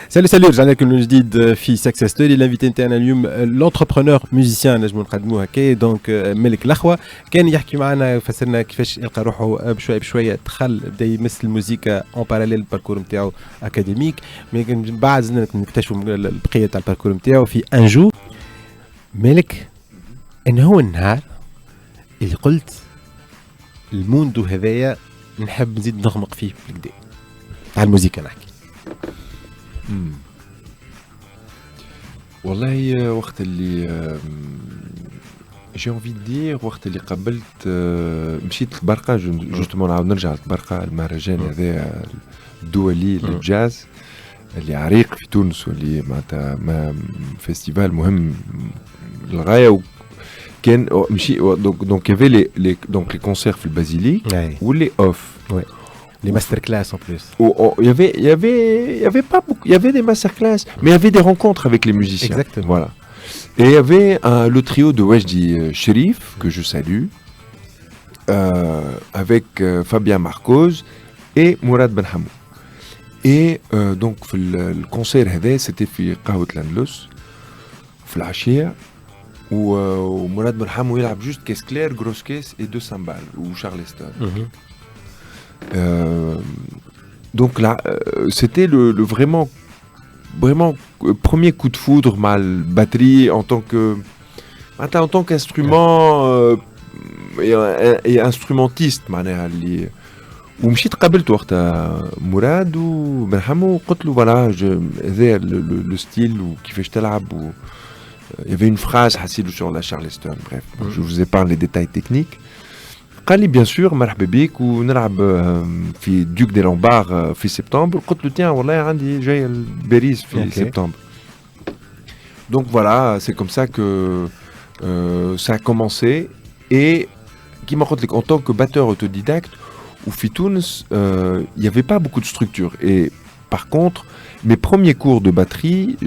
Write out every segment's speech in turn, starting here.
Salut, رجعنا لكم من جديد في سكسس ستوري. الانفيتي نتاعنا اليوم لونتربرونور ميوزيسيان نجمو نقدموه هكا. دونك ملك الاخوه كان يحكي معنا فسرنا كيفاش يلقى روحه بشويه بشويه دخل بدا يمس الموسيقى اون باراليل الباركور نتاعو اكاديميك، مي من بعد نكتشفوا البقيه تاع الباركور نتاعو في ان جو. ملك ان هو النهار اللي قلت الموندو هذايا نحب نزيد نغمق فيه بالكدا تاع الموسيقى نحكي. والله وقت اللي جي انفي دير وقت اللي قبلت مشيت لبرقة جوستومون نعاود نرجع لبرقة المهرجان هذا الدولي للجاز اللي عريق في تونس واللي معناتها فيستيفال مهم للغاية. كان مشي دونك يافي لي دونك لي كونسير في البازيليك واللي اوف Les masterclass en plus. Il y avait pas beaucoup, il y avait des masterclass, mais il y avait des rencontres avec les musiciens. Exactement. Voilà. Et il y avait le trio de Wajdi Cherif que je salue, avec Fabien Marcos et Mourad Benhamou. Et donc le concert c'était في قهوة الأندلس في العشية ومراد benhamou يلعب juste caisse claire, grosse caisse et deux cymbales ou charleston. Donc là, c'était le vraiment premier coup de foudre mal batterie en tant qu'instrument et instrumentiste معناها اللي ومشيت قابلت وقتها مراد وبنحمو قلت له voilà هذا le style وكيفاش تلعب il y avait une phrase حسيلو sur la charleston. Bref, je vous épargne les détails techniques. قال لي بيان سور مرحبا بك ونلعب في دوك دي لومبار في سبتمبر. قلت له تيان والله عندي جاي باريس في سبتمبر. Donc voilà, c'est comme ça que ça a commencé. Et كيما قلت لك en tant que batteur autodidacte وفي تونس il n'y avait pas beaucoup de structure. Et par contre mes premiers cours de batterie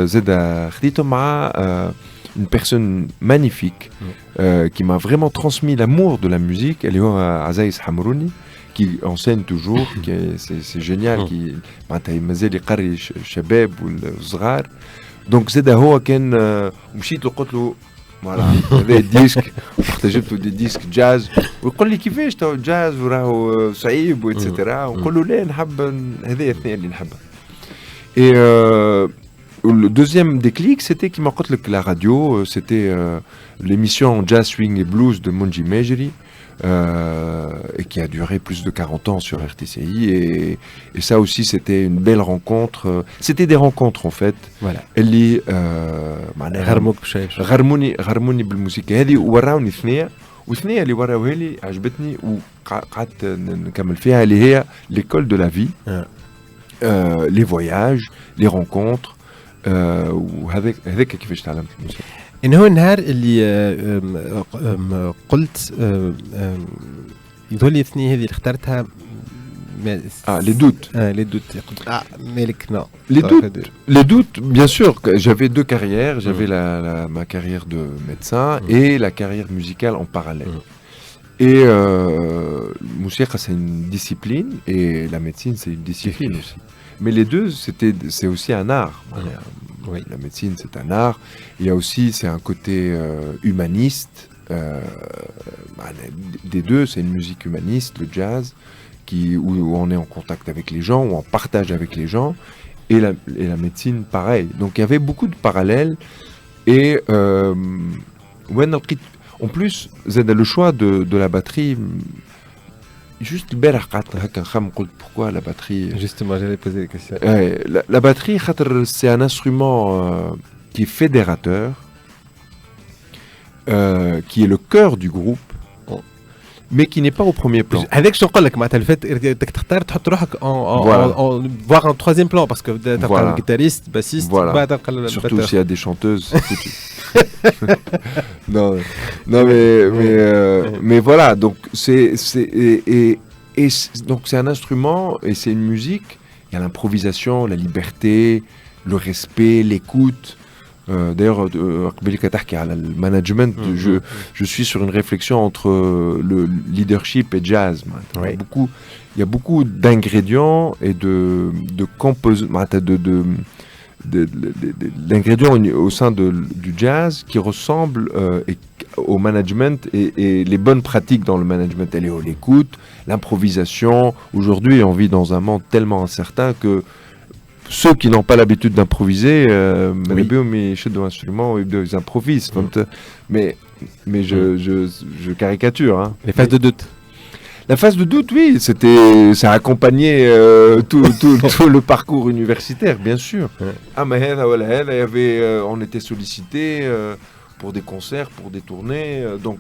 زاد خديتهم مع une personne magnifique qui m'a vraiment transmis l'amour de la musique. Elle est Azaïs Hamrouni qui enseigne toujours, c'est génial, qui مازال يقري الشباب والصغار. Donc زاد هو كان مشيت له قلت له voilà هذا ديسك وقت جبت دي ديسك جاز ويقول لي كيفاش تو جاز وراهو صعيب واتسيتيرا ونقول له لا نحب هذا الاثنين اللي نحبها. Et le deuxième déclic, c'était qu'il m'a dit que la radio, c'était l'émission Jazz, Swing et Blues de Monji Mejri, et qui a duré plus de 40 ans sur RTCI. Et ça aussi, c'était une belle rencontre. C'était des rencontres, en fait. Voilà. اللي غرموني بالموسيقى هذه وراوني ثنية وثنية اللي وراوها لي عجبتني وقعدت نكمل فيها اللي هي l'école de la vie, les voyages, les rencontres. وهذاك كيفاش تعلمت الموسيقى. إن هو النهار اللي قلت يظهر لي الاثنين هذه اللي اخترتها les doutes. Les doutes. مالك non. Les doutes, bien sûr. J'avais deux carrières. J'avais ma carrière de médecin et la carrière musicale en parallèle. Et الموسيقى c'est une discipline et la médecine c'est une discipline aussi. Mais les deux, c'est aussi un art. Oui. La médecine, c'est un art. Il y a aussi, c'est un côté humaniste. Des deux, c'est une musique humaniste, le jazz, où on est en contact avec les gens, où on partage avec les gens. Et la médecine, pareil. Donc, il y avait beaucoup de parallèles. Et en plus, le choix de la batterie... Juste البارح قعدت هكا نخمم قلت pourquoi la batterie. Justement, j'allais poser la question. La batterie c'est un instrument qui est fédérateur, qui est le cœur du groupe, mais qui n'est pas au premier plan. هذاك شو نقول لك معناتها الفات بدك تختار تحط روحك en voir en troisième plan parce que تلقى الجيتاريست باسيست بعد تلقى الباتور. Surtout s'il y a des chanteuses. mais voilà, donc donc c'est un instrument et c'est une musique. Il y a l'improvisation, la liberté, le respect, l'écoute. D'ailleurs, قبل تحكي على المانجمنت, je suis sur une réflexion entre le leadership et jazz. Oui. Il y a beaucoup d'ingrédients et d'ingrédients au sein du jazz qui ressemblent au management et les bonnes pratiques dans le management. Elle est l'écoute, l'improvisation. Aujourd'hui, on vit dans un monde tellement incertain que ceux qui n'ont pas l'habitude d'improviser, ils improvisent. Mais je caricature. Hein. Les phases de doute. La phase de doute, oui, ça a accompagné tout le parcours universitaire, bien sûr. On était sollicité pour des concerts, pour des tournées. Donc,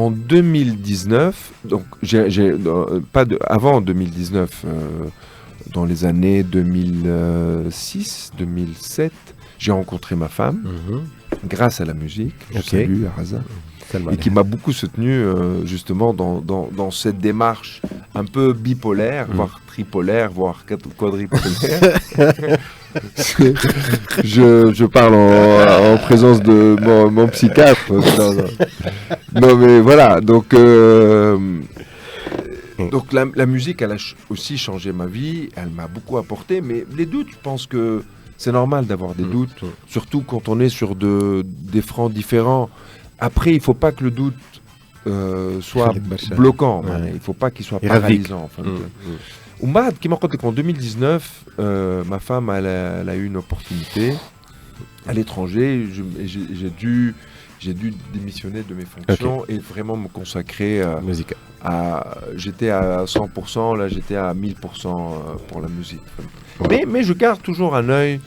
en 2019, donc avant 2019, dans les années 2006, 2007, j'ai rencontré ma femme. Grâce à la musique, je salue Araza, et qui m'a beaucoup soutenu justement dans cette démarche un peu bipolaire, voire tripolaire, voire quadripolaire. je parle en présence de mon psychiatre. Non mais voilà, donc la musique, elle a aussi changé ma vie, elle m'a beaucoup apporté, mais les doutes, je pense que c'est normal d'avoir des doutes, surtout quand on est sur des fronts différents. Après, il ne faut pas que le doute soit bloquant, il ne faut pas qu'il soit paralysant. En 2019, ma femme elle a eu une opportunité à l'étranger. J'ai dû démissionner de mes fonctions et vraiment me consacrer j'étais à 100%, là j'étais à 1000% pour la musique. Mais je garde toujours un œil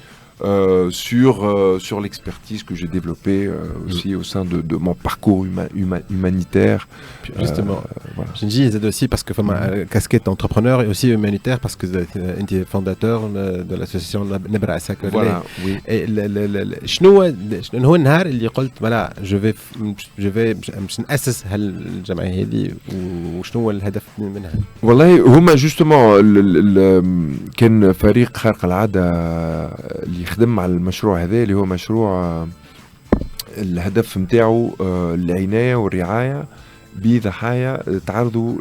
sur l'expertise que j'ai développée aussi au sein de mon parcours humanitaire. Justement, je dis aussi parce que casquette entrepreneur et aussi humanitaire parce que tu es fondateur de l'association Nebra Asaka. Voilà, oui. شنو هو النهار اللي قلت voilà je vais باش نأسس هالجمعية هذه وشنو هو الهدف منها؟ والله هما جوستومون كان فريق خارق العادة اللي يخدم على المشروع هذا اللي هو مشروع الهدف نتاعو العناية والرعاية بضحايا تعرضوا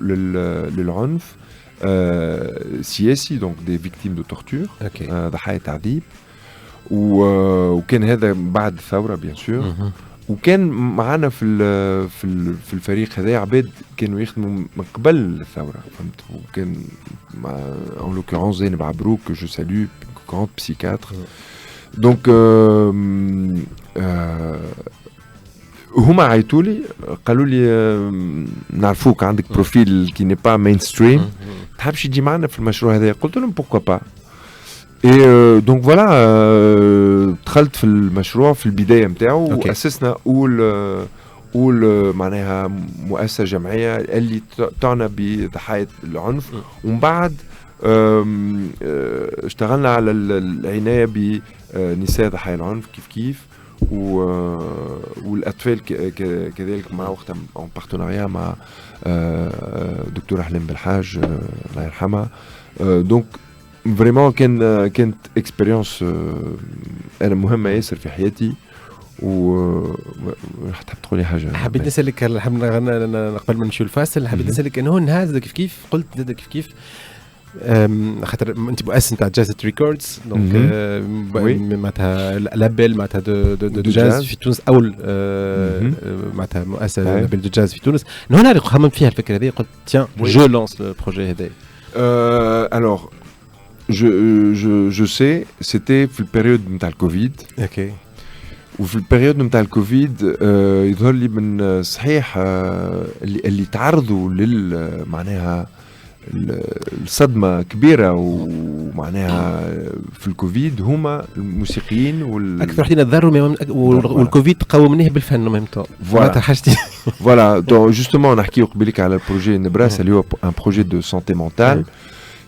للعنف سياسي دونك دي فيكتيم دو تورتور ضحايا تعذيب وكان هذا بعد الثورة بيان سور وكان معنا في الفريق هذا عباد كانوا يخدموا من قبل الثورة فهمت وكان en l'occurrence زينب عبروك que je salue grand psychiatre donc هما عيطوا لي قالوا لي نعرفوك عندك بروفيل كي ني با مين ستريم تحبش تجي معنا في المشروع هذا قلت لهم pourquoi pas et donc voilà دخلت في المشروع في البداية متاعو وأسسنا أول معناها مؤسسة جمعية اللي تعنى بضحايا العنف ومن بعد اشتغلنا على العناية بنساء ضحايا العنف كيف والأطفال كذلك مع وقتها en partenariat مع دكتورة حليم بالحاج الله يرحمها donc vraiment كانت اكسبيريونس انا مهمه ياسر في حياتي تحب تقولي حاجه حبيت نسالك قبل ما نمشيو الفاصل حبيت نسالك انه النهار كيف قلت كيف خاطر انت مؤسس نتاع جاز ريكوردز دونك معناتها لابيل معناتها دو جاز في تونس اول معناتها مؤسسه لابيل دو جاز في تونس هنا خممت فيها الفكره هذه قلت تيان جو لانس لو بروجي هذا alors je sais c'était في البيريود نتاع الكوفيد اوكي وفي البيريود نتاع الكوفيد يظهر لي من صحيح اللي تعرضوا معناها الصدمة كبيرة ومعناها في الكوفيد هما الموسيقيين أكثر وحدين تضروا والكوفيد قاومناه بالفن ميم طون فوالا حاجتي فوالا دونك جوستومون نحكيو قبيلك على البروجي نبراس اللي هو ان بروجي دو سانتي مونتال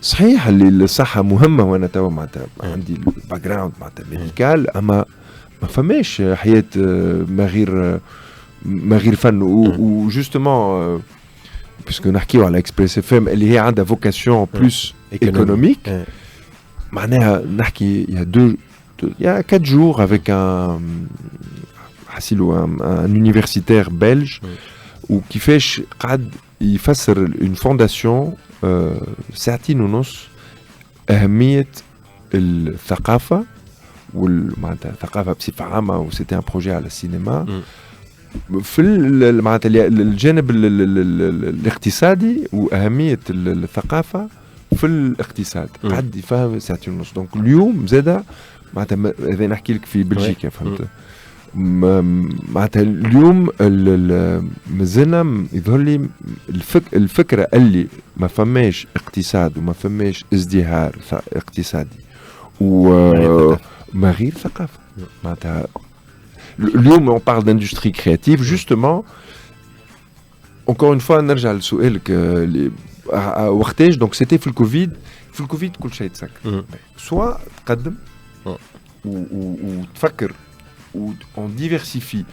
صحيح اللي الصحة مهمة وانا توا معناتها عندي الباك جراوند معناتها ميديكال اما ما فماش حياة ما غير فن وجوستومون puisque نحكيو على اكسبريس اف ام اللي هي عندها فوكاسيون بلوس ايكونوميك معناها نحكي il y a 4 jours avec un universitaire belge وكيفاش قعد يفسر une fondation ساعتين ونص أهمية الثقافة معناتها الثقافة بصفة عامة وسيتي ان بروجي على السينما في معناتها الجانب الاقتصادي وأهمية الثقافة في الاقتصاد قعد يفهم ساعتين ونص دونك اليوم زاده معناتها هذا نحكي لك في بلجيكا فهمت معناتها اليوم مازلنا يظهر لي الفكره اللي ما فماش اقتصاد وما فماش ازدهار اقتصادي وما غير ثقافه معناتها اليوم on parle d'industrie créative justement encore une fois نرجع لسؤالك وقتاش دونك سيتي في الكوفيد كل شيء تسكر سوا تقدم وتفكر on diversifie.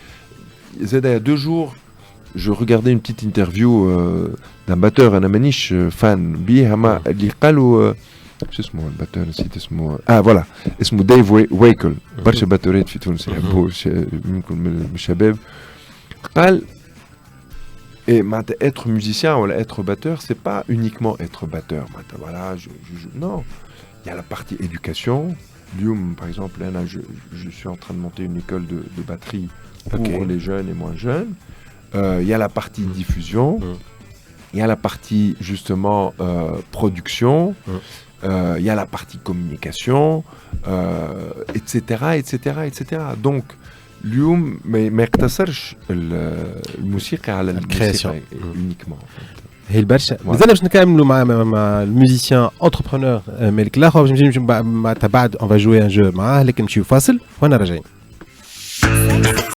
Il y a 2 jours, je regardais une petite interview d'un batteur, un amanish fan, Bihama, اللي قالوا شو اسمه الباتور نسيت اسمه فوالا اسمه ديف ويكل برشا باتورات في تونس يحبوه يمكن من الشباب قال et être musicien ou être batteur c'est pas uniquement être batteur voilà non il y a la partie éducation. Par exemple, là, je suis en train de monter une école de batterie pour les jeunes et moins jeunes. Il y a la partie diffusion, il y a la partie justement production, il y a la partie communication, etc., etc., etc. Donc, اليوم ما يقتصرش الموسيقى على الموسيقى uniquement. هي البرشا مازال باش نكملوا مع الموزيسيان انتربرونور مالك لاخو باش نمشي بعد اون فا جوي ان جو معاه لكن نمشيو فاصل وانا راجعين.